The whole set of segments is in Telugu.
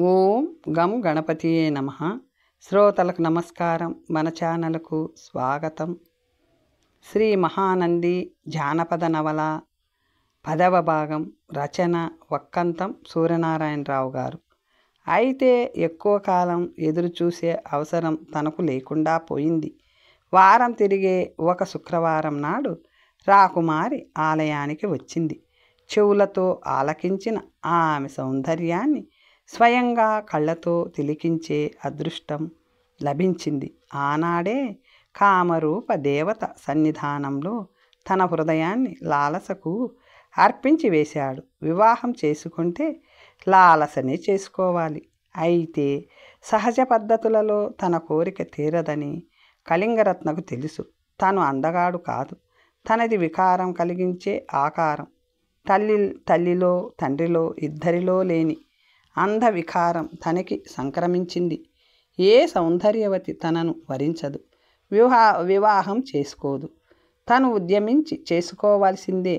ఓం గం గణపతియే నమః. శ్రోతలకు నమస్కారం. మన ఛానల్కు స్వాగతం. శ్రీ మహానంది జానపద నవల 10వ భాగం. రచన వక్కంతం సూర్యనారాయణరావు గారు. అయితే ఎక్కువ కాలం ఎదురు చూసే అవసరం తనకు లేకుండా పోయింది. వారం తిరిగే ఒక శుక్రవారం నాడు రాకుమారి ఆలయానికి వచ్చింది. చెవులతో ఆలకించిన ఆమె సౌందర్యాన్ని స్వయంగా కళ్ళతో తిలికించే అదృష్టం లభించింది. ఆనాడే కామరూప దేవత సన్నిధానంలో తన హృదయాన్ని లాలసకు అర్పించి వేశాడు. వివాహం చేసుకుంటే లాలసనే చేసుకోవాలి. అయితే సహజ పద్ధతులలో తన కోరిక తీరదని కళింగరత్నకు తెలుసు. తను అందగాడు కాదు, తనది వికారం కలిగించే ఆకారం. తల్లిలో తండ్రిలో ఇద్దరిలో లేని అంధ వికారం తనకి సంక్రమించింది. ఏ సౌందర్యవతి తనను వరించదు, వివాహం చేసుకోదు. తను ఉద్యమించి చేసుకోవాల్సిందే.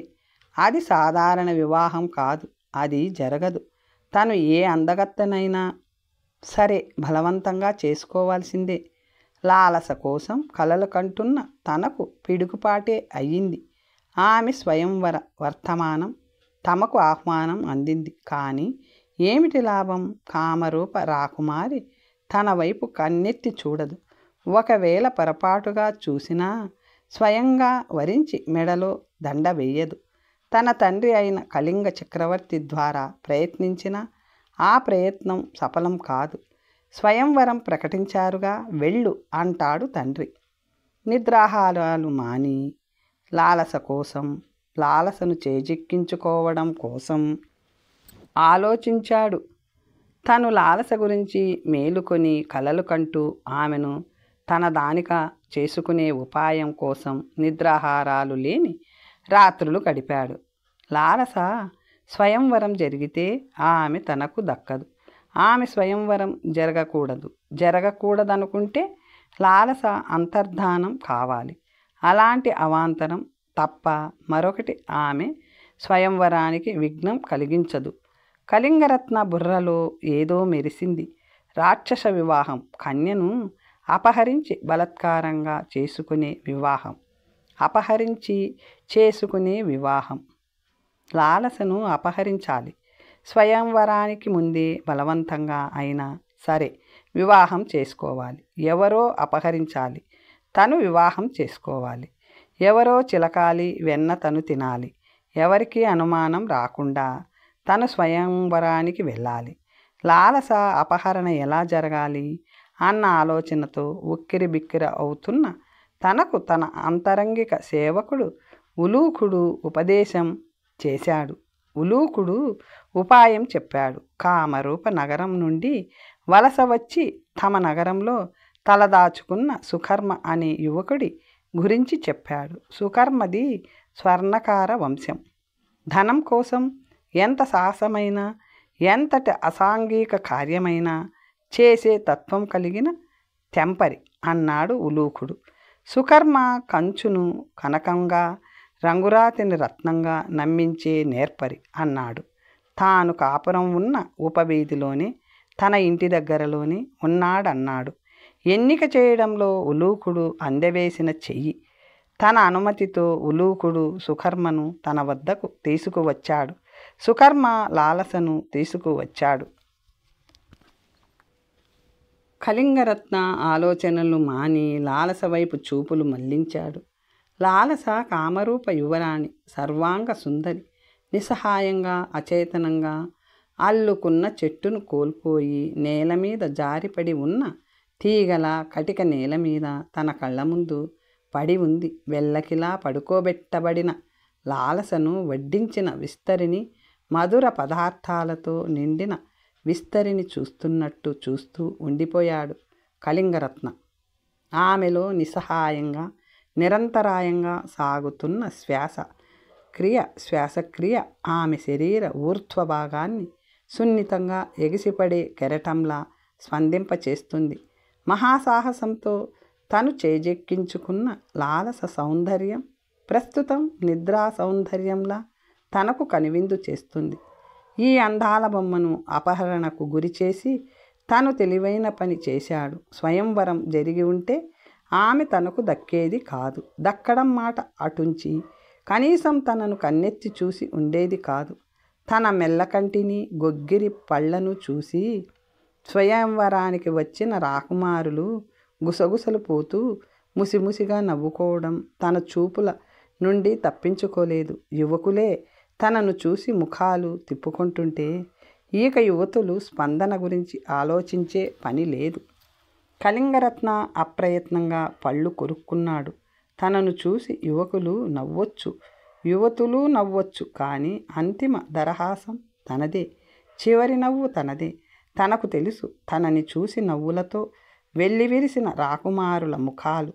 అది సాధారణ వివాహం కాదు, అది జరగదు. తను ఏ అందగత్తెనైనా సరే బలవంతంగా చేసుకోవాల్సిందే. లాలస కోసం కలలు కంటున్న తనకు పిడుగుపాటే అయ్యింది. ఆమె స్వయంవర వర్తమానం తమకు ఆహ్వానం అందింది. కానీ ఏమిటి లాభం? కామరూప రాకుమారి తన వైపు కన్నెత్తి చూడదు. ఒకవేళ పొరపాటుగా చూసినా స్వయంగా వరించి మెడలో దండ వేయదు. తన తండ్రి అయిన కళింగ చక్రవర్తి ద్వారా ప్రయత్నించిన ఆ ప్రయత్నం సఫలం కాదు. స్వయంవరం ప్రకటించారుగా, వెళ్ళు అంటాడు తండ్రి. నిద్రాహారాలు మాని లాలస కోసం, లాలసను చేజిక్కించుకోవడం కోసం ఆలోచించాడు. తను లాలస గురించి మేలుకొని కలలు కంటూ ఆమెను తన దానిగా చేసుకునే ఉపాయం కోసం నిద్రాహారాలు లేని రాత్రులు గడిపాడు. లాలస స్వయంవరం జరిగితే ఆమె తనకు దక్కదు. ఆమె స్వయంవరం జరగకూడదనుకుంటే లాలస అంతర్ధానం కావాలి. అలాంటి అవాంతరం తప్ప మరొకటి ఆమె స్వయంవరానికి విఘ్నం కలిగించదు. కళింగరత్న బుర్రలో ఏదో మెరిసింది. రాక్షస వివాహం, కన్యను అపహరించి బలాత్కారంగా చేసుకునే వివాహం. లాలసను అపహరించాలి. స్వయంవరానికి ముందే బలవంతంగా అయినా సరే వివాహం చేసుకోవాలి. ఎవరో అపహరించాలి, తను వివాహం చేసుకోవాలి. ఎవరో చిలకాలి, వెన్న తను తినాలి. ఎవరికి అనుమానం రాకుండా తను స్వయంవరానికి వెళ్ళాలి. లాలస అపహరణ ఎలా జరగాలి అన్న ఆలోచనతో ఉక్కిరి బిక్కిరి అవుతున్న తనకు తన అంతరంగిక సేవకుడు ఉలూకుడు ఉపదేశం చేశాడు. ఉలూకుడు ఉపాయం చెప్పాడు. కామరూప నగరం నుండి వలస వచ్చి తమ నగరంలో తలదాచుకున్న సుకర్మ అనే యువకుడి గురించి చెప్పాడు. సుకర్మది స్వర్ణకార వంశం. ధనం కోసం ఎంత సాహసమైనా, ఎంతటి అసాంఘిక కార్యమైనా చేసే తత్వం కలిగిన తెంపరి అన్నాడు ఉలూకుడు. సుకర్మ కంచును కనకంగా, రంగురాతిని రత్నంగా నమ్మించే నేర్పరి అన్నాడు. తాను కాపురం ఉన్న ఉపవీధిలోనే, తన ఇంటి దగ్గరలోనే ఉన్నాడన్నాడు. ఎన్నిక చేయడంలో ఉలూకుడు అందవేసిన చెయ్యి. తన అనుమతితో ఉలూకుడు సుకర్మను తన వద్దకు తీసుకువచ్చాడు. సుకర్మ లాలసను తీసుకువచ్చాడు. కళింగరత్న ఆలోచనలు మాని లాలస వైపు చూపులు మళ్లించాడు. లాలస కామరూప యువరాణి, సర్వాంగ సుందరి. నిస్సహాయంగా, అచేతనంగా అల్లుకున్న చెట్టును కోల్పోయి నేల మీద జారిపడి ఉన్న తీగల కటిక నేల మీద తన కళ్ళ ముందు పడి ఉంది. వెల్లకిలా పడుకోబెట్టబడిన లాలసను వడ్డించిన విస్తరిని, మధుర పదార్థాలతో నిండిన విస్తరిని చూస్తున్నట్టు చూస్తూ ఉండిపోయాడు కళింగరత్న. ఆమెలో నిస్సహాయంగా, నిరంతరాయంగా సాగుతున్న శ్వాసక్రియ ఆమె శరీర ఊర్ధ్వ భాగాన్ని సున్నితంగా ఎగిసిపడే కెరటంలా స్పందింపచేస్తుంది. మహాసాహసంతో తను చేజెక్కించుకున్న లాలస సౌందర్యం ప్రస్తుతం నిద్రా సౌందర్యంలా తనకు కనువిందు చేస్తుంది. ఈ అందాల బొమ్మను అపహరణకు గురిచేసి తను తెలివైన పని చేశాడు. స్వయంవరం జరిగి ఉంటే ఆమె తనకు దక్కేది కాదు. దక్కడం మాట అటుంచి కనీసం తనను కన్నెత్తి చూసి ఉండేది కాదు. తన మెల్లకంటిని గొగ్గిరి పళ్లను చూసి స్వయంవరానికి వచ్చిన రాకుమారులు గుసగుసలు పోతూ ముసిముసిగా నవ్వుకోవడం తన చూపుల నుండి తప్పించుకోలేదు. యువకులే తనను చూసి ముఖాలు తిప్పుకుంటుంటే ఇక యువతులు స్పందన గురించి ఆలోచించే పని లేదు. కళింగరత్న అప్రయత్నంగా పళ్ళు కొరుక్కున్నాడు. తనను చూసి యువతులు నవ్వొచ్చు, కానీ అంతిమ దరహాసం తనదే, చివరి నవ్వు తనదే. తనకు తెలుసు, తనని చూసి నవ్వులతో వెల్లివిరిసిన రాకుమారుల ముఖాలు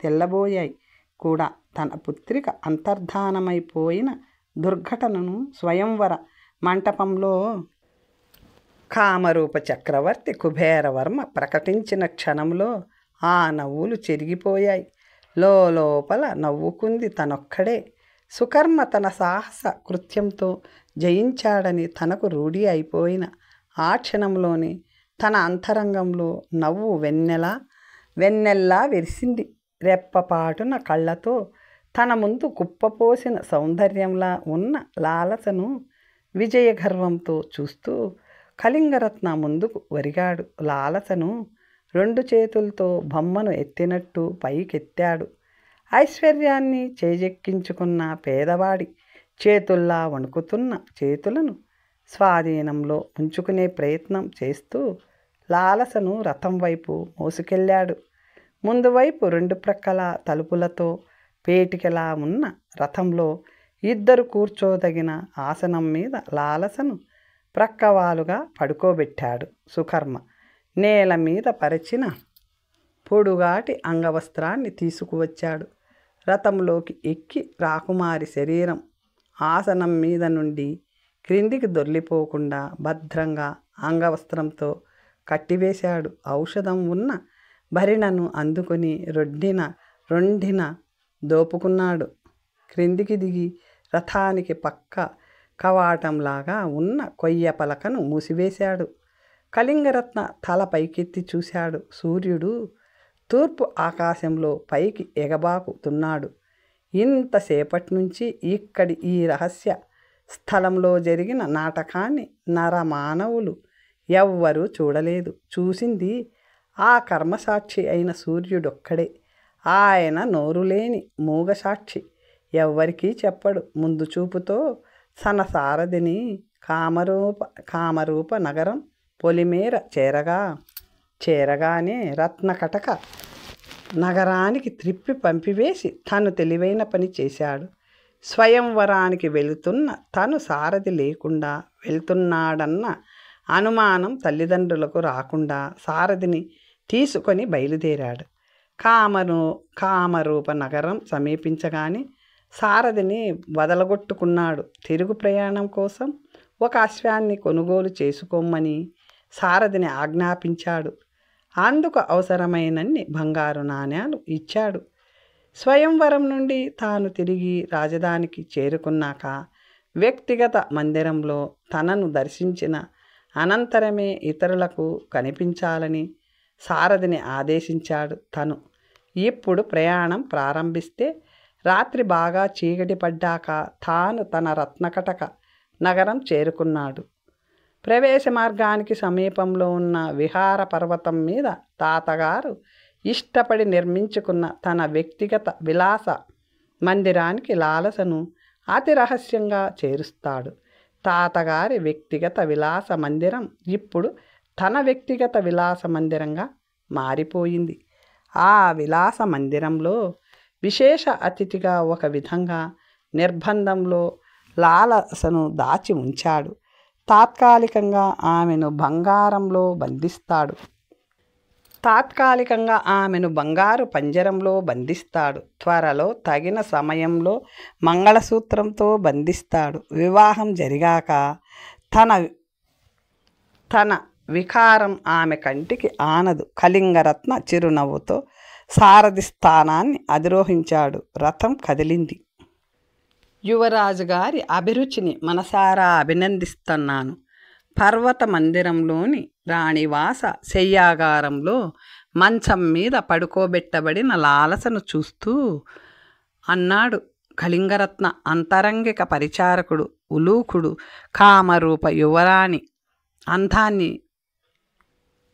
తెల్లబోయాయి కూడా. తన పుత్రిక అంతర్ధానమైపోయిన దుర్ఘటనను స్వయంవర మంటపంలో కామరూప చక్రవర్తి కుబేరవర్మ ప్రకటించిన క్షణంలో ఆ నవ్వులు చెరిగిపోయాయి. లోపల నవ్వుకుంది తనొక్కడే. సుకర్మ తన సాహస కృత్యంతో జయించాడని తనకు రూఢి అయిపోయిన ఆ క్షణంలోనే తన అంతరంగంలో నవ్వు వెన్నెల్లా విరిసింది. రెప్పపాటున కళ్ళతో తన ముందు కుప్పపోసిన సౌందర్యంలా ఉన్న లాలసను విజయగర్వంతో చూస్తూ కళింగరత్న ముందుకు ఒరిగాడు. లాలసను 2 చేతులతో బొమ్మను ఎత్తినట్టు పైకెత్తాడు. ఐశ్వర్యాన్ని చేజెక్కించుకున్న పేదవాడి చేతుల్లా వణుకుతున్న చేతులను స్వాధీనంలో ఉంచుకునే ప్రయత్నం చేస్తూ లాలసను రథం వైపు మోసుకెళ్ళాడు. ముందు వైపు 2 ప్రక్కల తలుపులతో పేటికలా ఉన్న రథంలో 2 కూర్చోదగిన ఆసనం మీద లాలసను ప్రక్కవాలుగా పడుకోబెట్టాడు. సుకర్మ నేల మీద పరిచిన పొడుగాటి అంగవస్త్రాన్ని తీసుకువచ్చాడు. రథంలోకి ఎక్కి రాకుమారి శరీరం ఆసనం మీద నుండి క్రిందికి దొర్లిపోకుండా భద్రంగా అంగవస్త్రంతో కట్టివేశాడు. ఔషధం ఉన్న భరిణను అందుకొని రొండిన దోపుకున్నాడు. క్రిందికి దిగి రథానికి పక్క కవాటంలాగా ఉన్న కొయ్య పలకను మూసివేశాడు. కళింగరత్న తల పైకెత్తి చూశాడు. సూర్యుడు తూర్పు ఆకాశంలో పైకి ఎగబాకుతున్నాడు. ఇంతసేపటి నుంచి ఇక్కడి ఈ రహస్య స్థలంలో జరిగిన నాటకాన్ని నరమానవులు ఎవ్వరూ చూడలేదు. చూసింది ఆ కర్మసాక్షి అయిన సూర్యుడొక్కడే. ఆయన నోరులేని మూగసాక్షి. ఎవ్వరికీ చెప్పడు. ముందు చూపుతో తన సారథిని కామరూప నగరం పొలిమేర చేరగానే రత్నకటక నగరానికి త్రిప్పి పంపివేసి తను తెలివైన పని చేశాడు. స్వయంవరానికి వెళుతున్న తను సారథి లేకుండా వెళ్తున్నాడన్న అనుమానం తల్లిదండ్రులకు రాకుండా సారథిని తీసుకొని బయలుదేరాడు. కామరూప నగరం సమీపించగానే సారథిని వదలగొట్టుకున్నాడు. తిరుగు ప్రయాణం కోసం ఒక అశ్వాన్ని కొనుగోలు చేసుకోమని సారథిని ఆజ్ఞాపించాడు. అందుకు అవసరమైనన్ని బంగారు నాణ్యాలు ఇచ్చాడు. స్వయంవరం నుండి తాను తిరిగి రాజధానికి చేరుకున్నాక వ్యక్తిగత మందిరంలో తనను దర్శించిన అనంతరమే ఇతరులకు కనిపించాలని సారథిని ఆదేశించాడు. తను ఇప్పుడు ప్రయాణం ప్రారంభిస్తే రాత్రి బాగా చీకటి పడ్డాక తాను తన రత్నకటక నగరం చేరుకున్నాడు. ప్రవేశ మార్గానికి సమీపంలో ఉన్న విహార పర్వతం మీద తాతగారు ఇష్టపడి నిర్మించుకున్న తన వ్యక్తిగత విలాస మందిరానికి లాలసను అతి రహస్యంగా చేరుస్తాడు. తాతగారి వ్యక్తిగత విలాస మందిరం ఇప్పుడు తన వ్యక్తిగత విలాస మందిరంగా మారిపోయింది. ఆ విలాస మందిరంలో విశేష అతిథిగా ఒక విధంగా నిర్బంధంలో లాలసను దాచి ఉంచాడు. తాత్కాలికంగా ఆమెను బంగారు పంజరంలో బంధిస్తాడు. త్వరలో తగిన సమయంలో మంగళసూత్రంతో బంధిస్తాడు. వివాహం జరిగాక తన వికారం ఆమె కంటికి ఆనదు. కళింగరత్న చిరునవ్వుతో సారథి స్థానాన్ని అధిరోహించాడు. రథం కదిలింది. యువరాజు గారి అభిరుచిని మనసారా అభినందిస్తున్నాను. పర్వత మందిరంలోని రాణివాస శయ్యాగారంలో మంచం మీద పడుకోబెట్టబడిన లాలసను చూస్తూ అన్నాడు కళింగరత్న అంతరంగిక పరిచారకుడు ఉలూకుడు. కామరూప యువరాణి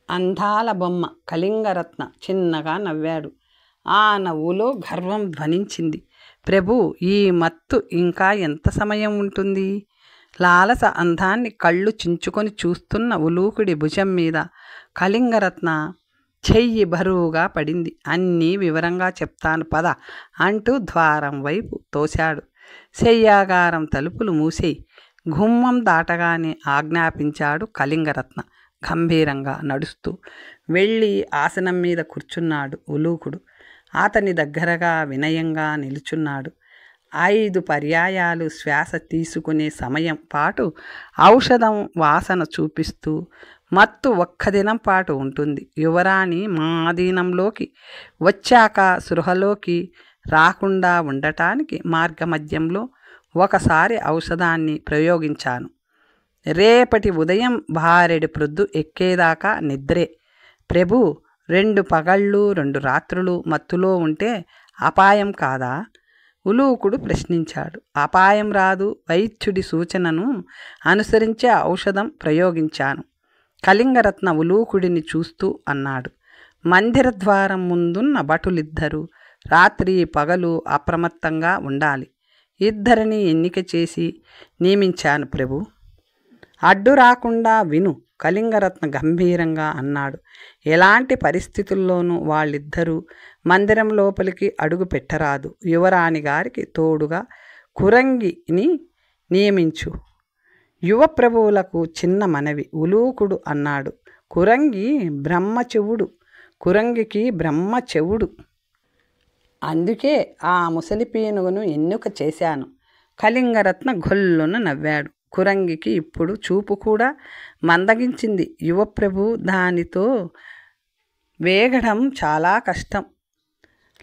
అందాల బొమ్మ కళింగరత్న చిన్నగా నవ్వాడు. ఆ నవ్వులో గర్వం ధ్వనించింది. ప్రభు, ఈ మత్తు ఇంకా ఎంత సమయం ఉంటుంది? లాలస అందాన్ని కళ్ళు చించుకొని చూస్తున్న ఉలూకుడి భుజం మీద కళింగరత్న చెయ్యి బరువుగా పడింది. అన్నీ వివరంగా చెప్తాను పద అంటూ ద్వారం వైపు తోశాడు. శయ్యాగారం తలుపులు మూసేయి, గుమ్మం దాటగానే ఆజ్ఞాపించాడు కళింగరత్న గంభీరంగా నడుస్తూ. వెళ్ళి ఆసనం మీద కూర్చున్నాడు ఉలూకుడు. అతని దగ్గరగా వినయంగా నిలుచున్నాడు. 5 పర్యాయాలు శ్వాస తీసుకునే సమయం పాటు ఔషధం వాసన చూపిస్తూ మత్తు ఒక్క దినం పాటు ఉంటుంది. యువరాణి మా ఆధీనంలోకి వచ్చాక సృహలోకి రాకుండా ఉండటానికి మార్గమధ్యంలో ఒకసారి ఔషధాన్ని ప్రయోగించాను. రేపటి ఉదయం భారెడి ప్రొద్దు ఎక్కేదాకా నిద్రే. ప్రభు, 2 పగళ్ళు 2 రాత్రులు మత్తులో ఉంటే అపాయం కాదా? ఉలూకుడు ప్రశ్నించాడు. అపాయం రాదు. వైద్యుడి సూచనను అనుసరించే ఔషధం ప్రయోగించాను. కళింగరత్న ఉలూకుడిని చూస్తూ అన్నాడు. మందిర ద్వారం ముందున్న భటులిద్దరూ రాత్రి పగలు అప్రమత్తంగా ఉండాలి. 2 ఎన్నిక చేసి నియమించాను ప్రభు. అడ్డు రాకుండా విను, కళింగరత్న గంభీరంగా అన్నాడు. ఎలాంటి పరిస్థితుల్లోనూ వాళ్ళిద్దరూ మందిరం లోపలికి అడుగు పెట్టరాదు. యువరాణి గారికి తోడుగా కురంగిని నియమించు. యువ ప్రభువులకు చిన్న మనవి, ఉలూకుడు అన్నాడు. కురంగికి బ్రహ్మ చెవుడు. అందుకే ఆ ముసలి పీనుగును ఎన్నిక చేశాను. కళింగరత్న గొల్లున నవ్వాడు. కురంగికి ఇప్పుడు చూపు కూడా మందగించింది. యువప్రభు దానితో వేగడం చాలా కష్టం.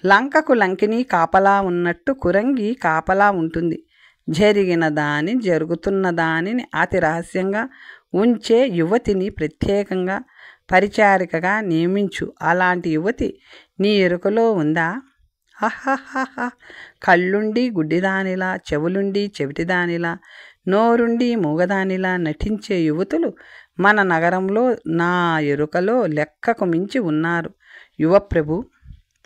లంకకు లంకిని కాపలా ఉన్నట్టు కురంగి కాపలా ఉంటుంది. జరుగుతున్న దానిని అతి రహస్యంగా ఉంచే యువతిని ప్రత్యేకంగా పరిచారికగా నియమించు. అలాంటి యువతి నీ ఎరుకలో ఉందా? హహహహ. కళ్ళుండి గుడ్డిదానిలా, చెవులుండి చెవిటిదానిలా, నోరుండి మూగదానిలా నటించే యువతులు మన నగరంలో నా ఎరుకలో లెక్కకు మించి ఉన్నారు యువప్రభు.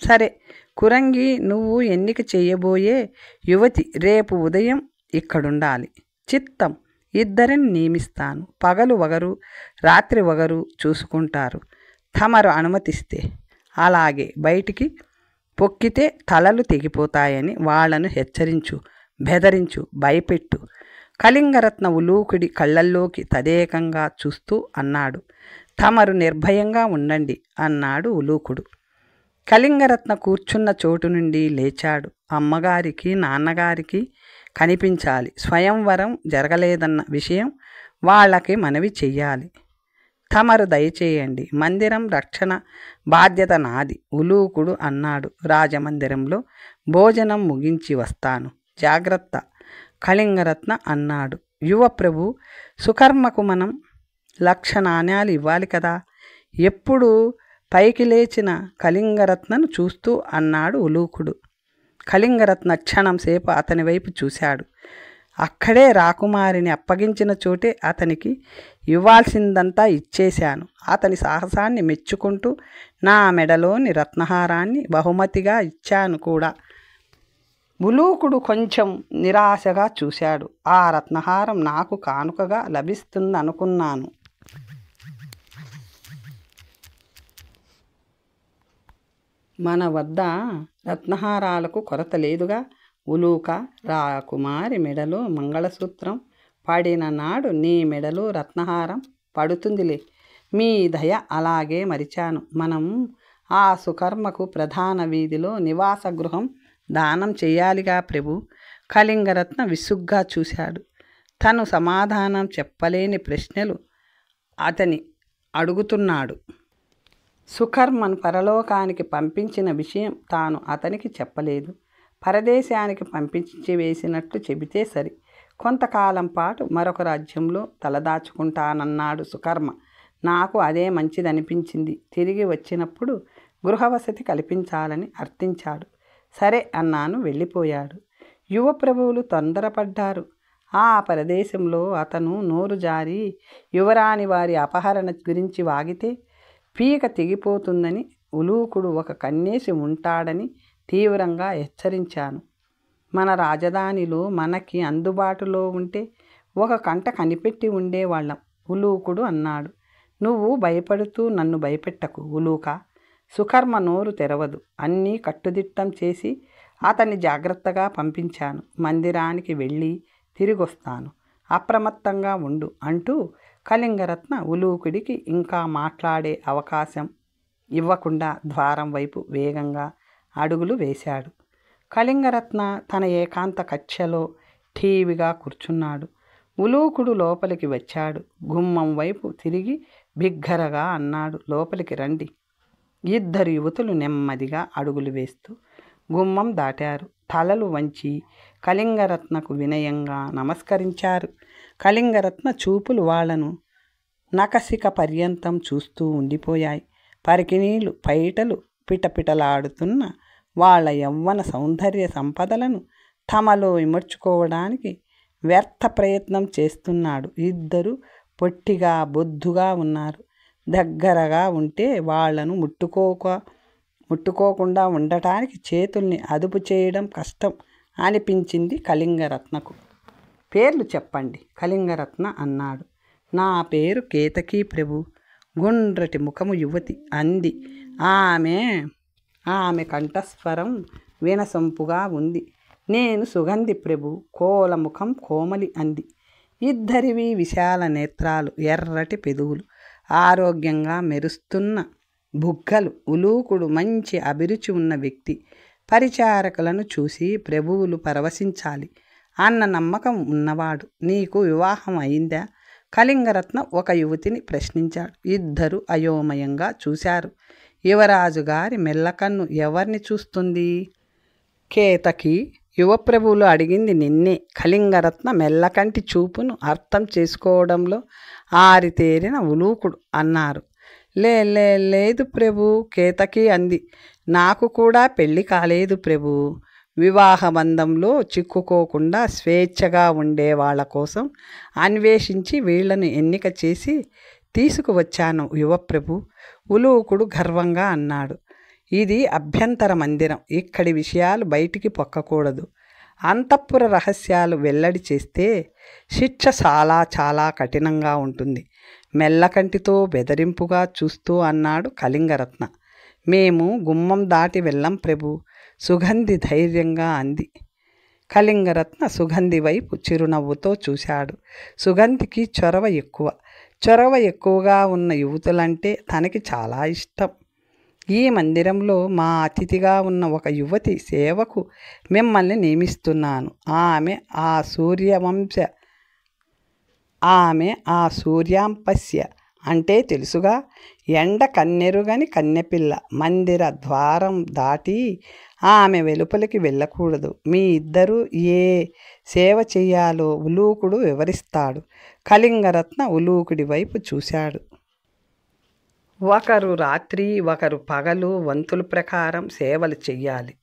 సరే కురంగి, నువ్వు ఎన్నిక చేయబోయే యువతి రేపు ఉదయం ఇక్కడుండాలి. చిత్తం. 2 నియమిస్తాను. పగలు ఒకరు, రాత్రి ఒకరు చూసుకుంటారు. తమరు అనుమతిస్తే. అలాగే. బయటికి పొక్కితే తలలు తెగిపోతాయని వాళ్లను హెచ్చరించు, బెదరించు, భయపెట్టు. కళింగరత్న ఉలూకుడి కళ్ళల్లోకి తదేకంగా చూస్తూ అన్నాడు. తమరు నిర్భయంగా ఉండండి అన్నాడు ఉలూకుడు. కళింగరత్న కూర్చున్న చోటు నుండి లేచాడు. అమ్మగారికి నాన్నగారికి కనిపించాలి. స్వయంవరం జరగలేదన్న విషయం వాళ్ళకి మనవి చెయ్యాలి. తమరు దయచేయండి. మందిరం రక్షణ బాధ్యత నాది ఉలూకుడు అన్నాడు. రాజమందిరంలో భోజనం ముగించి వస్తాను. జాగ్రత్త, కళింగరత్న అన్నాడు. యువప్రభు, సుకర్మకు మనం 1,00,000 నాణ్యాలు ఇవ్వాలి కదా? ఎప్పుడు పైకి లేచిన కళింగరత్నను చూస్తూ అన్నాడు ఉలూకుడు. కళింగరత్న క్షణం సేపు అతని వైపు చూశాడు. అక్కడే రాకుమారిని అప్పగించిన చోటే అతనికి ఇవ్వాల్సిందంతా ఇచ్చేశాను. అతని సాహసాన్ని మెచ్చుకుంటూ నా మెడలోని రత్నహారాన్ని బహుమతిగా ఇచ్చాను కూడా. ఉలూకుడు కొంచెం నిరాశగా చూశాడు. ఆ రత్నహారం నాకు కానుకగా లభిస్తుందనుకున్నాను. మన వద్ద రత్నహారాలకు కొరత లేదుగా. ఉలూక, రాకుమారి మెడలో మంగళసూత్రం పడిన నాడు నీ మెడలో రత్నహారం పడుతుందిలే. మీ దయ. అలాగే మరిచాను. మనం ఆ సుకర్మకు ప్రధాన వీధిలో నివాస గృహం దానం చెయ్యాలిగా ప్రభు. కళింగరత్న విసుగ్గా చూశాడు. తను సమాధానం చెప్పలేని ప్రశ్నలు అతని అడుగుతున్నాడు. సుకర్మను పరలోకానికి పంపించిన విషయం తాను అతనికి చెప్పలేదు. పరదేశానికి పంపించి వేసినట్లు చెబితే సరి. కొంతకాలం పాటు మరొక రాజ్యంలో తలదాచుకుంటానన్నాడు సుకర్మ. నాకు అదే మంచిదనిపించింది. తిరిగి వచ్చినప్పుడు గృహవసతి కల్పించాలని అర్థించాడు. సరే అన్నాను. వెళ్ళిపోయాడు. యువ ప్రభువులు తొందరపడ్డారు. ఆ ప్రదేశంలో అతను నోరు జారి యువరాణి వారి అపహరణ గురించి వాగితే పీక తెగిపోతుందని, ఉలూకుడు ఒక కన్నేసి ఉంటాడని తీవ్రంగా హెచ్చరించాను. మన రాజధానిలో మనకి అందుబాటులో ఉంటే ఒక కంట కనిపెట్టి ఉండేవాళ్ళం, ఉలూకుడు అన్నాడు. నువ్వు భయపడుతూ నన్ను భయపెట్టకు ఉలూక. సుకర్మ నోరు తెరవదు. అన్నీ కట్టుదిట్టం చేసి అతన్ని జాగ్రత్తగా పంపించాను. మందిరానికి వెళ్ళి తిరిగొస్తాను. అప్రమత్తంగా ఉండు అంటూ కళింగరత్న ఉలూకుడికి ఇంకా మాట్లాడే అవకాశం ఇవ్వకుండా ద్వారం వైపు వేగంగా అడుగులు వేశాడు. కళింగరత్న తన ఏకాంత కక్షలో ఠీవిగా కూర్చున్నాడు. ఉలూకుడు లోపలికి వచ్చాడు. గుమ్మం వైపు తిరిగి బిగ్గరగా అన్నాడు, లోపలికి రండి. ఇద్దరు యువతులు నెమ్మదిగా అడుగులు వేస్తూ గుమ్మం దాటారు. తలలు వంచి కళింగరత్నకు వినయంగా నమస్కరించారు. కళింగరత్న చూపులు వాళ్లను నకసిక పర్యంతం చూస్తూ ఉండిపోయాయి. పరికినీళ్ళు పైటలు పిటపిటలాడుతున్న వాళ్ల యవ్వన సౌందర్య సంపదలను తమలో ఇమర్చుకోవడానికి వ్యర్థ ప్రయత్నం చేస్తున్నాడు. ఇద్దరు పొట్టిగా బొద్దుగా ఉన్నారు. దగ్గరగా ఉంటే వాళ్లను ముట్టుకోకుండా ఉండటానికి చేతుల్ని అదుపు చేయడం కష్టం అనిపించింది కళింగరత్నకు. పేర్లు చెప్పండి కళింగరత్న అన్నాడు. నా పేరు కేతకీ ప్రభు. గుండ్రటి ముఖము యువతి అంది. ఆమె కంఠస్వరం వినసొంపుగా ఉంది. నేను సుగంధి ప్రభు. కోలముఖం కోమలి అంది. ఇద్దరివి విశాల నేత్రాలు, ఎర్రటి పెదవులు, ఆరోగ్యంగా మెరుస్తున్న బుగ్గలు. ఉలూకుడు మంచి అభిరుచి ఉన్న వ్యక్తి. పరిచారకులను చూసి ప్రభువులు పరవశించాలి అన్న నమ్మకం ఉన్నవాడు. నీకు వివాహం అయిందా? కళింగరత్న ఒక యువతిని ప్రశ్నించాడు. ఇద్దరు అయోమయంగా చూశారు. యువరాజు గారి మెల్లకన్ను ఎవరిని చూస్తుంది? కేతకి. యువప్రభువులు అడిగింది నిన్నే. కళింగరత్న మెల్లకంటి చూపును అర్థం చేసుకోవడంలో ఆరితేరిన ఉలూకుడు అన్నారు. లేదు ప్రభు, కేతకి అంది. నాకు కూడా పెళ్ళి కాలేదు ప్రభు. వివాహ బంధంలో చిక్కుకోకుండా స్వేచ్ఛగా ఉండే వాళ్ళ కోసం అన్వేషించి వీళ్లను ఎన్నిక చేసి తీసుకువచ్చాను యువప్రభు, ఉలూకుడు గర్వంగా అన్నాడు. ఇది అభ్యంతర మందిరం. ఇక్కడి విషయాలు బయటికి పొక్కకూడదు. అంతఃపుర రహస్యాలు వెల్లడి చేస్తే శిక్ష చాలా కఠినంగా ఉంటుంది. మెల్లకంటితో బెదిరింపుగా చూస్తూ అన్నాడు కళింగరత్న. మేము గుమ్మం దాటి వెళ్ళం ప్రభు, సుగంధి ధైర్యంగా అంది. కళింగరత్న సుగంధి వైపు చిరునవ్వుతో చూశాడు. సుగంధికి చొరవ ఎక్కువగా ఉన్న యువతులంటే తనకి చాలా ఇష్టం. ఈ మందిరంలో మా అతిథిగా ఉన్న ఒక యువతి సేవకు మిమ్మల్ని నియమిస్తున్నాను. ఆమె ఆ సూర్యాంపస్య అంటే తెలుసుగా, ఎండ కన్నెరుగని కన్నెపిల్ల. మందిర ద్వారం దాటి ఆమె వెలుపలికి వెళ్ళకూడదు. మీ ఇద్దరూ ఏ సేవ చెయ్యాలో ఉలూకుడు వివరిస్తాడు. కళింగరత్న ఉలూకుడి వైపు చూశాడు. ఒకరు రాత్రి ఒకరు పగలు వంతుల ప్రకారం సేవలు చెయ్యాలి.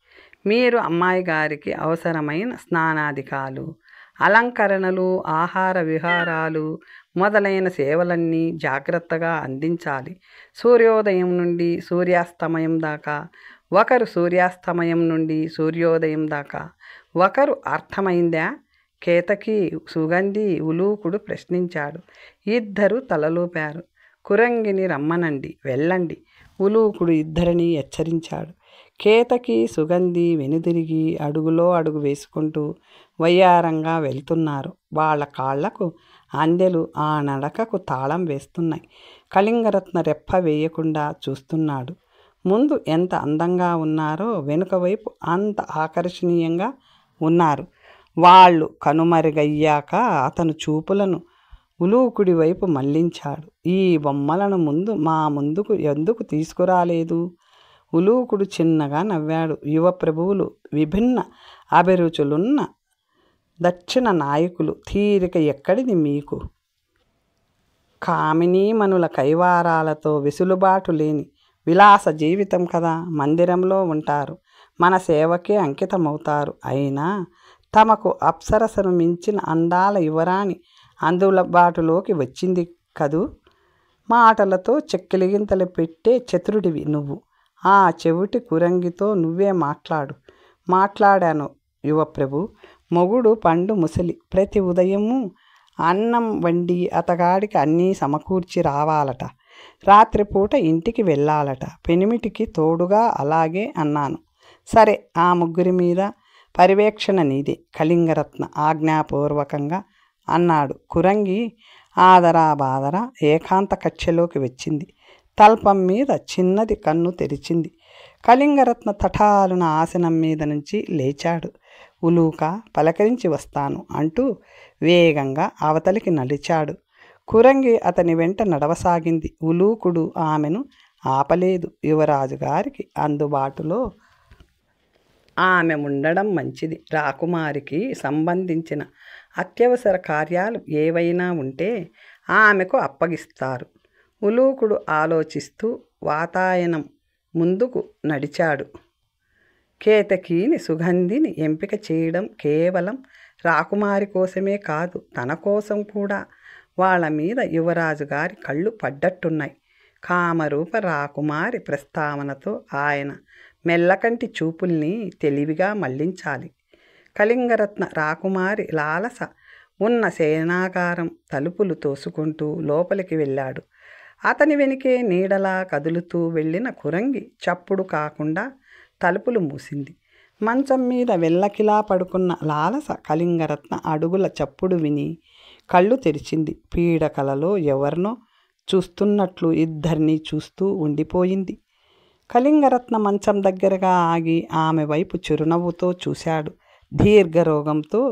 మీరు అమ్మాయి గారికి అవసరమైన స్నానాధికాలు, అలంకరణలు, ఆహార విహారాలు మొదలైన సేవలన్నీ జాగ్రత్తగా అందించాలి. సూర్యోదయం నుండి సూర్యాస్తమయం దాకా ఒకరు, సూర్యాస్తమయం నుండి సూర్యోదయం దాకా ఒకరు. అర్థమైందా? కేతకి, సుగంధి, ఉలూకుడు ప్రశ్నించాడు. ఇద్దరు తలలూపారు. కురంగిని రమ్మనండి, వెళ్ళండి, ఉలూకుడు ఇద్దరిని హెచ్చరించాడు. కేతకి, సుగంధి వెనుదిరిగి అడుగులో అడుగు వేసుకుంటూ వయ్యారంగా వెళ్తున్నారు. వాళ్ళ కాళ్లకు అందెలు ఆ నడకకు తాళం వేస్తున్నాయి. కళింగరత్న రెప్ప వేయకుండా చూస్తున్నాడు. ముందు ఎంత అందంగా ఉన్నారో వెనుక వైపు అంత ఆకర్షణీయంగా ఉన్నారు. వాళ్ళు కనుమరుగయ్యాక అతను చూపులను ఉలూకుడి వైపు మళ్లించాడు. ఈ బొమ్మలను మా ముందుకు ఎందుకు తీసుకురాలేదు? ఉలూకుడు చిన్నగా నవ్వాడు. యువ ప్రభువులు, విభిన్న అభిరుచులున్న దక్షిణ నాయకులు, తీరిక ఎక్కడిది మీకు? కామినీమణుల కైవారాలతో వెసులుబాటు లేని విలాస జీవితం కదా. మందిరంలో ఉంటారు, మన సేవకే అంకితమవుతారు. అయినా తమకు అప్సరసను మించిన అందాల యువరాణి అందుబాటులోకి వచ్చింది కదూ. మాటలతో చెక్కిలిగింతలు పెట్టే చతురుడివి నువ్వు. ఆ చెవిటి కురంగితో నువ్వే మాట్లాడు. మాట్లాడాను యువప్రభు. మొగుడు పండు ముసలి, ప్రతి ఉదయము అన్నం వండి అతగాడికి అన్నీ సమకూర్చి రావాలట. రాత్రిపూట ఇంటికి వెళ్ళాలట. పెనిమిటికి తోడుగా అలాగే అన్నాను. సరే, ఆ ముగ్గురి మీద పర్యవేక్షణ నీదే కళింగరత్న ఆజ్ఞాపూర్వకంగా అన్నాడు. కురంగి ఆదరా బాదరా ఏకాంత కక్షలోకి వచ్చింది. తల్పం మీద చిన్నది కన్ను తెరిచింది. కళింగరత్న తటాలున ఆసనం మీద నుంచి లేచాడు. ఉలూక, పలకరించి వస్తాను అంటూ వేగంగా అవతలికి నడిచాడు. కురంగి అతని వెంట నడవసాగింది. ఉలూకుడు ఆమెను ఆపలేదు. యువరాజు గారికి అందుబాటులో ఆమె ఉండడం మంచిది. రాకుమారికి సంబంధించిన అత్యవసర కార్యాలు ఏవైనా ఉంటే ఆమెకు అప్పగిస్తారు. ఉలూకుడు ఆలోచిస్తూ వాతాయనం ముందుకు నడిచాడు. కేతకీని, సుగంధిని ఎంపిక చేయడం కేవలం రాకుమారి కోసమే కాదు, తన కోసం కూడా. వాళ్ళ మీద యువరాజు గారి కళ్ళు పడ్డట్టున్నాయి. కామరూప రాకుమారి ప్రస్తావనతో ఆయన మెల్లకంటి చూపుల్ని తెలివిగా మళ్లించాలి. కళింగరత్న రాకుమారి లాలస ఉన్న సేనాగారం తలుపులు తోసుకుంటూ లోపలికి వెళ్ళాడు. అతని వెనుకే నీడలా కదులుతూ వెళ్ళిన కురంగి చప్పుడు కాకుండా తలుపులు మూసింది. మంచం మీద వెల్లకిలా పడుకున్న లాలస కళింగరత్న అడుగుల చప్పుడు విని కళ్ళు తెరిచింది. పీడకలలో ఎవరినో చూస్తున్నట్లు ఇద్దరినీ చూస్తూ ఉండిపోయింది. కళింగరత్న మంచం దగ్గరగా ఆగి ఆమె వైపు చిరునవ్వుతో చూశాడు. దీర్ఘరోగంతో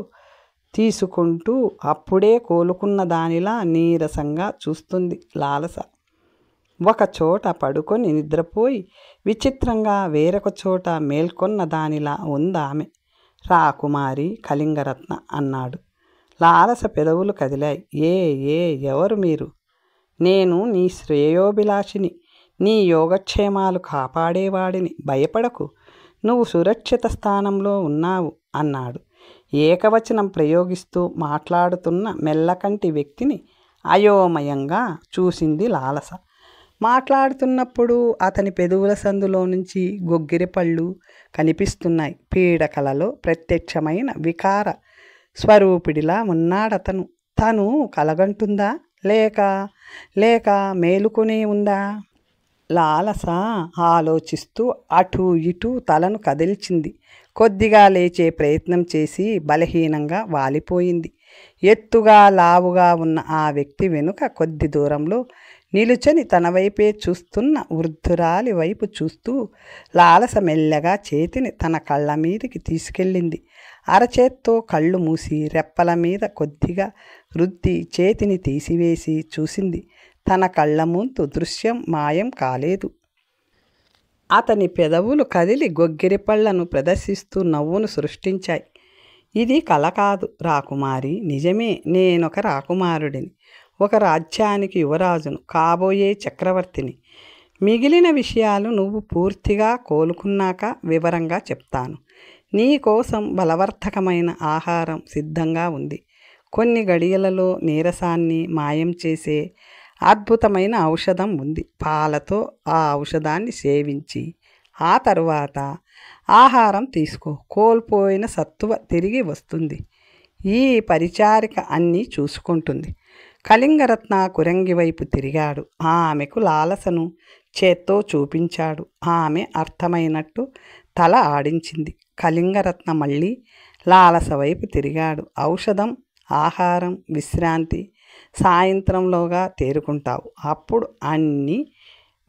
తీసుకుంటూ అప్పుడే కోలుకున్న దానిలా నీరసంగా చూస్తుంది లాలస. ఒక చోట పడుకొని నిద్రపోయి విచిత్రంగా వేరొక చోట మేల్కొన్న దానిలా ఉందామె. రాకుమారి కళింగరత్న అన్నాడు. లాలస పెదవులు కదిలాయి. ఎవరు మీరు? నేను నీ శ్రేయోభిలాషిని, నీ యోగక్షేమాలు కాపాడేవాడిని. భయపడకు, నువ్వు సురక్షిత స్థానంలో ఉన్నావు అన్నాడు. ఏకవచనం ప్రయోగిస్తూ మాట్లాడుతున్న మెల్లకంటి వ్యక్తిని అయోమయంగా చూసింది లాలస. మాట్లాడుతున్నప్పుడు అతని పెదవుల సందులో నుంచి గొగ్గిరి పళ్ళు కనిపిస్తున్నాయి. పీడకలలో ప్రత్యక్షమైన వికార స్వరూపిడిలా ఉన్నాడతను. తను కలగంటుందా లేక మేలుకునే ఉందా? లాలస ఆలోచిస్తూ అటూ ఇటూ తలను కదిల్చింది. కొద్దిగా లేచే ప్రయత్నం చేసి బలహీనంగా వాలిపోయింది. ఎత్తుగా లావుగా ఉన్న ఆ వ్యక్తి వెనుక కొద్ది దూరంలో నిలుచని తన వైపే చూస్తున్న వృద్ధురాలి వైపు చూస్తూ లాలస మెల్లగా చేతిని తన కళ్ళ మీదకి తీసుకెళ్ళింది. అరచేత్తో కళ్ళు మూసి రెప్పల మీద కొద్దిగా రుద్ది చేతిని తీసివేసి చూసింది. తన కళ్ళ ముందు దృశ్యం మాయం కాలేదు. అతని పెదవులు కదిలి గొగ్గిరి పళ్లను ప్రదర్శిస్తూ నవ్వును సృష్టించాయి. ఇది కల కాదు రాకుమారి, నిజమే. నేనొక రాకుమారుడిని, ఒక రాజ్యానికి యువరాజును, కాబోయే చక్రవర్తిని. మిగిలిన విషయాలు నువ్వు పూర్తిగా కోలుకున్నాక వివరంగా చెప్తాను. నీ కోసం బలవర్ధకమైన ఆహారం సిద్ధంగా ఉంది. కొన్ని గడియలలో నీరసాన్ని మాయం చేసే అద్భుతమైన ఔషధం ఉంది. పాలతో ఆ ఔషధాన్ని సేవించి ఆ తరువాత ఆహారం తీసుకో. కోల్పోయిన సత్తువ తిరిగి వస్తుంది. ఈ పరిచారిక అన్నీ చూసుకుంటుంది. కళింగరత్న కురంగి వైపు తిరిగాడు. ఆమెకు లాలసను చేత్తో చూపించాడు. ఆమె అర్థమైనట్టు తల ఆడించింది. కళింగరత్న మళ్ళీ లాలస వైపు తిరిగాడు. ఔషధం, ఆహారం, విశ్రాంతి. సాయంత్రంలోగా తేరుకుంటావు. అప్పుడు అన్నీ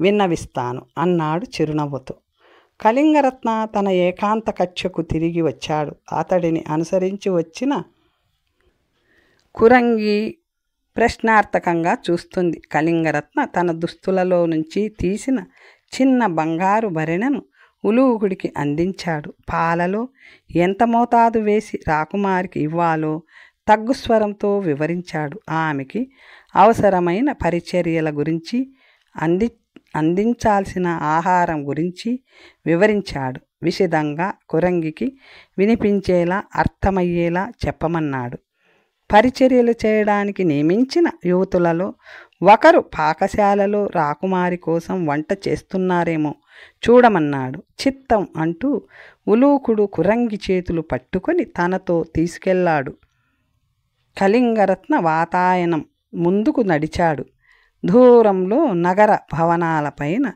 విన్నవిస్తాను అన్నాడు చిరునవ్వుతో. కళింగరత్న తన ఏకాంత కక్షకు తిరిగి వచ్చాడు. అతడిని అనుసరించి వచ్చిన కురంగి ప్రశ్నార్థకంగా చూస్తుంది. కళింగరత్న తన దుస్తులలో నుంచి తీసిన చిన్న బంగారు భరిణెను ఉలూకుడికి అందించాడు. పాలలో ఎంత మోతాదు వేసి రాకుమారికి ఇవ్వాలో తగ్గు స్వరంతో వివరించాడు. ఆమెకి అవసరమైన పరిచర్యల గురించి, అందించాల్సిన ఆహారం గురించి వివరించాడు. విశదంగా కురంగికి వినిపించేలా, అర్థమయ్యేలా చెప్పమన్నాడు. పరిచర్యలు చేయడానికి నియమించిన యువతులలో ఒకరు పాకశాలలో రాకుమారి కోసం వంట చేస్తున్నారేమో చూడమన్నాడు. చిత్తం అంటూ ఉలూకుడు కురంగి చేతులు పట్టుకొని తనతో తీసుకెళ్లాడు. కళింగరత్న వాతాయనం ముందుకు నడిచాడు. దూరంలో నగర భవనాలపైన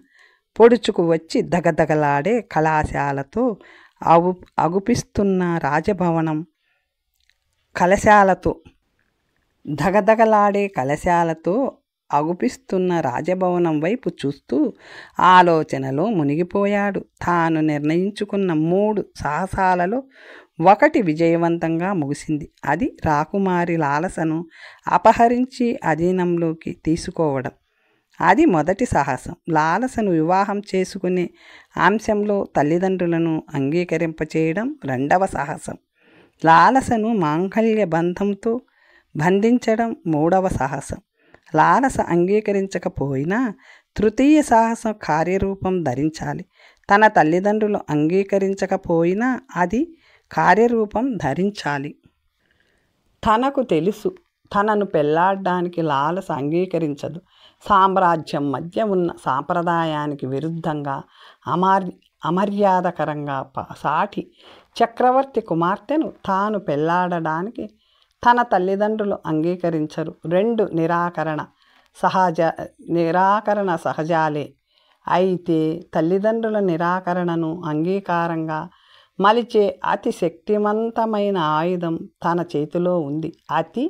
పొడుచుకు వచ్చి దగదగలాడే కళాశాలతో అగుపిస్తున్న రాజభవనం కలశాలతో దగదగలాడే కలశాలతో అగుపిస్తున్న రాజభవనం వైపు చూస్తూ ఆలోచనలో మునిగిపోయాడు. తాను నిర్ణయించుకున్న 3 సాహసాలలో ఒకటి విజయవంతంగా ముగిసింది. అది రాకుమారి లాలసను అపహరించి అధీనంలోకి తీసుకోవడం. అది మొదటి సాహసం. లాలసను వివాహం చేసుకునే అంశంలో తల్లిదండ్రులను అంగీకరింపచేయడం రెండవ సాహసం. లాలసను మాంగళ్య బంధంతో బంధించడం మూడవ సాహసం. లాలస అంగీకరించకపోయినా తృతీయ సాహసం కార్యరూపం ధరించాలి. తన తల్లిదండ్రులు అంగీకరించకపోయినా అది కార్యరూపం ధరించాలి. తనకు తెలుసు, తనను పెళ్లాడడానికి లాలస అంగీకరించదు. సామ్రాజ్యం మధ్య ఉన్న సాంప్రదాయానికి విరుద్ధంగా, అమర్యాదకరంగా సాటి చక్రవర్తి కుమార్తెను తాను పెళ్లాడడానికి తన తల్లిదండ్రులు అంగీకరించరు. 2 నిరాకరణ సహజాలే. అయితే తల్లిదండ్రుల నిరాకరణను అంగీకారంగా మలిచే అతి శక్తివంతమైన ఆయుధం తన చేతిలో ఉంది. అతి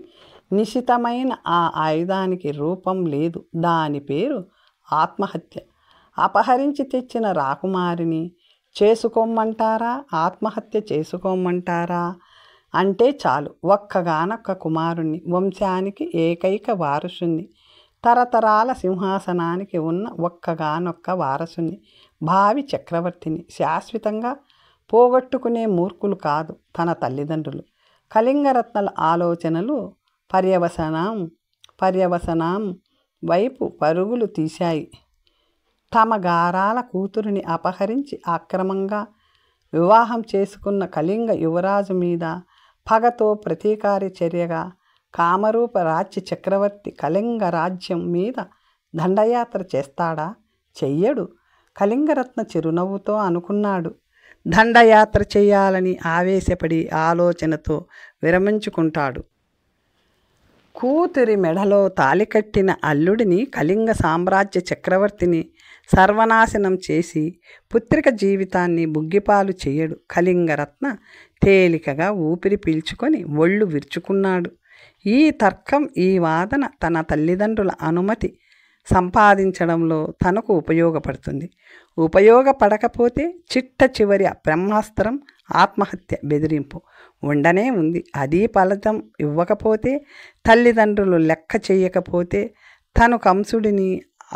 నిశితమైన ఆ ఆయుధానికి రూపం లేదు. దాని పేరు ఆత్మహత్య. అపహరించి తెచ్చిన రాకుమారిని చేసుకోమంటారా, ఆత్మహత్య చేసుకోమంటారా అంటే చాలు. ఒక్కగానొక్క కుమారుణ్ణి, వంశానికి ఏకైక వారసుని, తరతరాల సింహాసనానికి ఉన్న ఒక్కగానొక్క వారసుని, భావి చక్రవర్తిని శాశ్వతంగా పోగొట్టుకునే మూర్ఖులు కాదు తన తల్లిదండ్రులు. కళింగరత్నల ఆలోచనలు పర్యవసనం వైపు పరుగులు తీశాయి. తమ గారాల కూతురిని అపహరించి అక్రమంగా వివాహం చేసుకున్న కళింగ యువరాజు మీద పగతో ప్రతీకార చర్యగా కామరూప రాజ్య చక్రవర్తి కళింగ రాజ్యం మీద దండయాత్ర చేస్తాడా? చెయ్యడు. కళింగరత్న చిరునవ్వుతో అనుకున్నాడు. దండయాత్ర చేయాలని ఆవేశపడి ఆలోచనతో విరమించుకుంటాడు. కూతురి మెడలో తాళికట్టిన అల్లుడిని, కళింగ సామ్రాజ్య చక్రవర్తిని సర్వనాశనం చేసి పుత్రిక జీవితాన్ని బుగ్గిపాలు చేయడు. కళింగరత్న తేలికగా ఊపిరి పీల్చుకొని ఒళ్ళు విరుచుకున్నాడు. ఈ తర్కం, ఈ వాదన తన తల్లిదండ్రుల అనుమతి సంపాదించడంలో తనకు ఉపయోగపడుతుంది. ఉపయోగపడకపోతే చిట్ట చివరి బ్రహ్మాస్త్రం ఆత్మహత్య బెదిరింపు ఉండనే ఉంది. అది ఫలితం ఇవ్వకపోతే, తల్లిదండ్రులు లెక్క చేయకపోతే తను కంసుడిని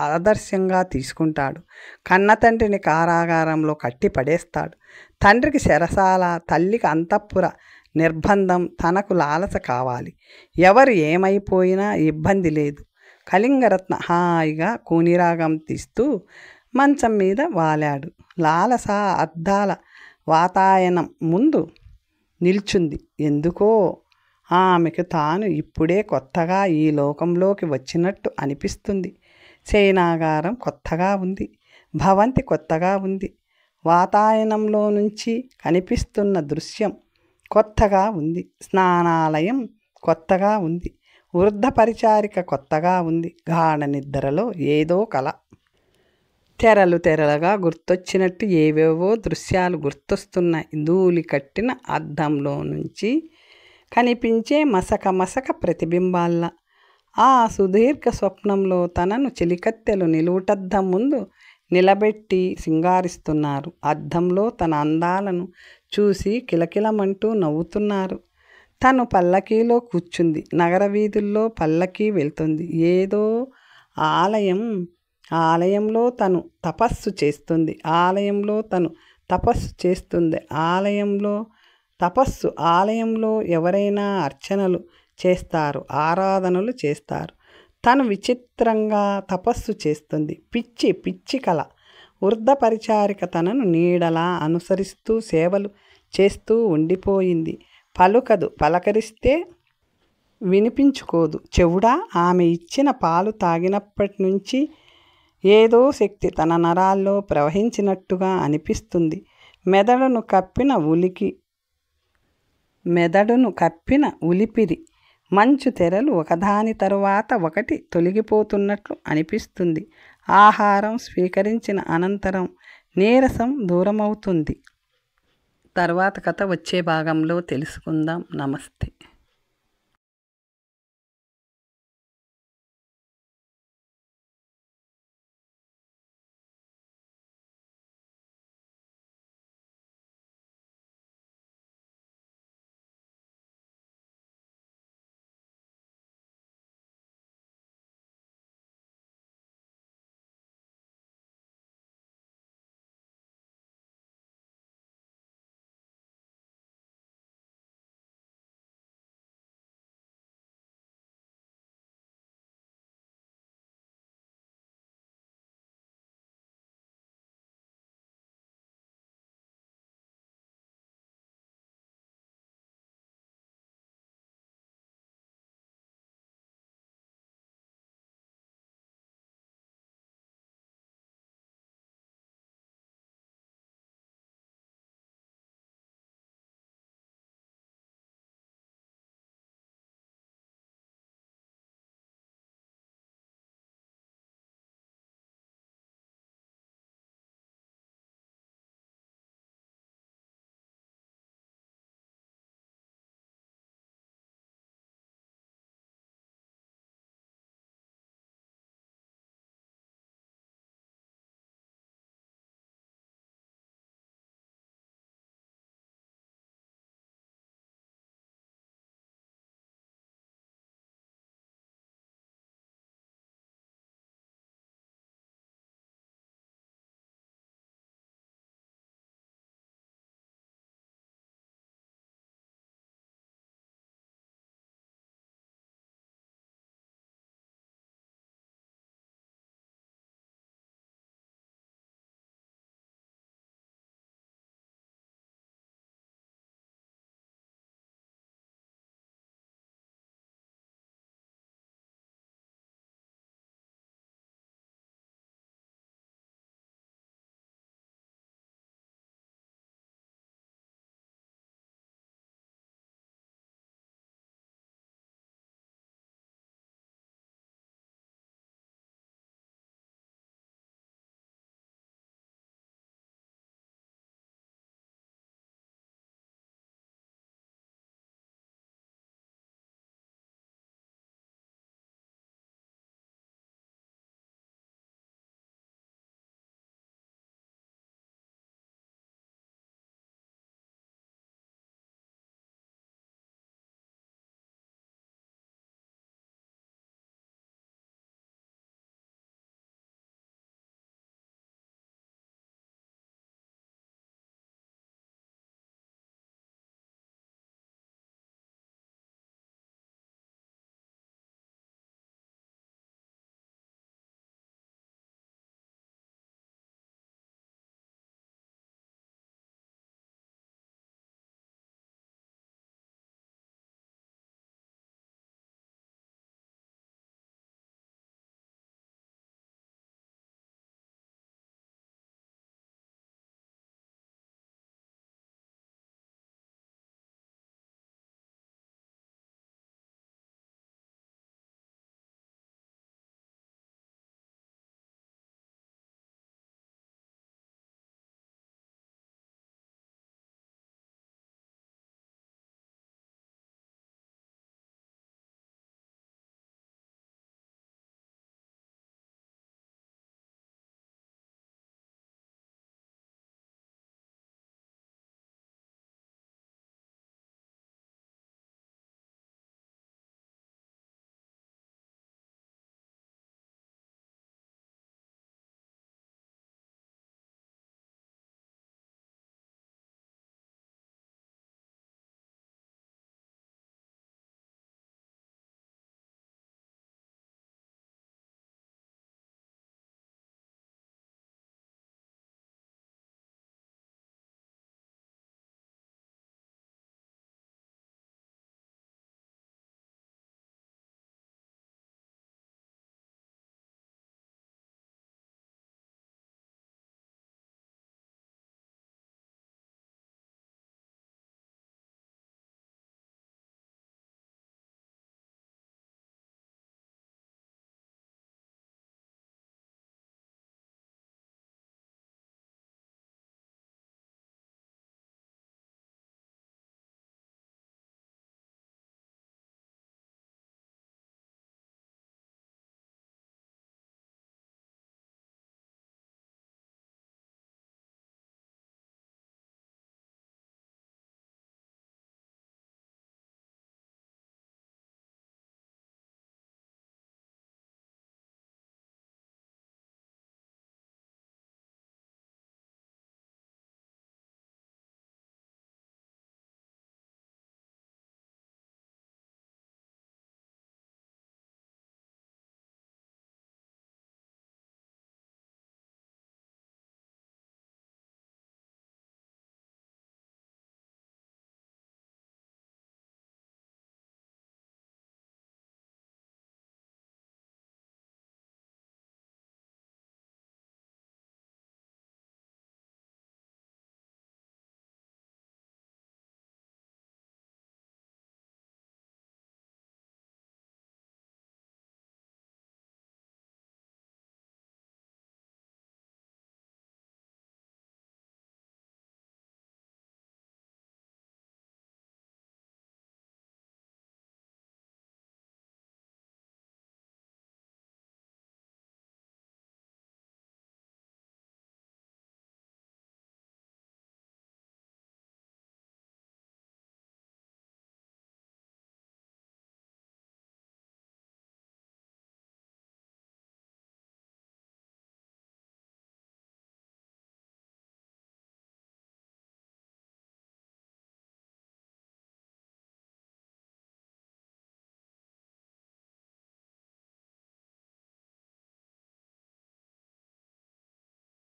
ఆదర్శంగా తీసుకుంటాడు. కన్నతండ్రిని కారాగారంలో కట్టి పడేస్తాడు. తండ్రికి చెరసాల, తల్లికి అంతఃపుర నిర్బంధం. తనకు లాలస కావాలి. ఎవరు ఏమైపోయినా ఇబ్బంది లేదు. కళింగరత్న హాయిగా కూనిరాగం తీస్తూ మంచం మీద వాలాడు. లాలస అద్దాల వాతాయనం ముందు నిల్చుంది. ఎందుకో ఆమెకు తాను ఇప్పుడే కొత్తగా ఈ లోకంలోకి వచ్చినట్టు అనిపిస్తుంది. శయనాగారం కొత్తగా ఉంది. భవంతి కొత్తగా ఉంది. వాతాయనంలో నుంచి కనిపిస్తున్న దృశ్యం కొత్తగా ఉంది. స్నానాలయం కొత్తగా ఉంది. వృద్ధ పరిచారిక కొత్తగా ఉంది. గాఢ నిద్రలో ఏదో కల. తెరలు తెరలుగా గుర్తొచ్చినట్టు ఏవేవో దృశ్యాలు గుర్తొస్తున్నాయి. ధూళి కట్టిన అద్దంలో నుంచి కనిపించే మసక మసక ప్రతిబింబాల్లా. ఆ సుదీర్ఘ స్వప్నంలో తనను చెలికత్తెలు నిలువుటద్దం ముందు నిలబెట్టి సింగారిస్తున్నారు. అద్దంలో తన అందాలను చూసి కిలకిలమంటూ నవ్వుతున్నారు. తను పల్లకీలో కూర్చుంది. నగర వీధుల్లో పల్లకీ వెళ్తుంది. ఏదో ఆలయం ఆలయంలో తను తపస్సు చేస్తుంది. ఆలయంలో ఎవరైనా అర్చనలు చేస్తారు, ఆరాధనలు చేస్తారు. తను విచిత్రంగా తపస్సు చేస్తుంది. పిచ్చి కళ. వృద్ధ పరిచారిక తనను నీడలా అనుసరిస్తూ సేవలు చేస్తూ ఉండిపోయింది. పలుకదు, పలకరిస్తే వినిపించుకోదు. చెవుడా? ఆమె ఇచ్చిన పాలు తాగినప్పటి నుంచి ఏదో శక్తి తన నరాల్లో ప్రవహించినట్టుగా అనిపిస్తుంది. మెదడును కప్పిన ఉలిపిరి మంచు తెరలు ఒకదాని తరువాత ఒకటి తొలగిపోతున్నట్లు అనిపిస్తుంది. ఆహారం స్వీకరించిన అనంతరం నీరసం దూరమవుతుంది. తర్వాత కథ వచ్చే భాగంలో తెలుసుకుందాం. నమస్తే.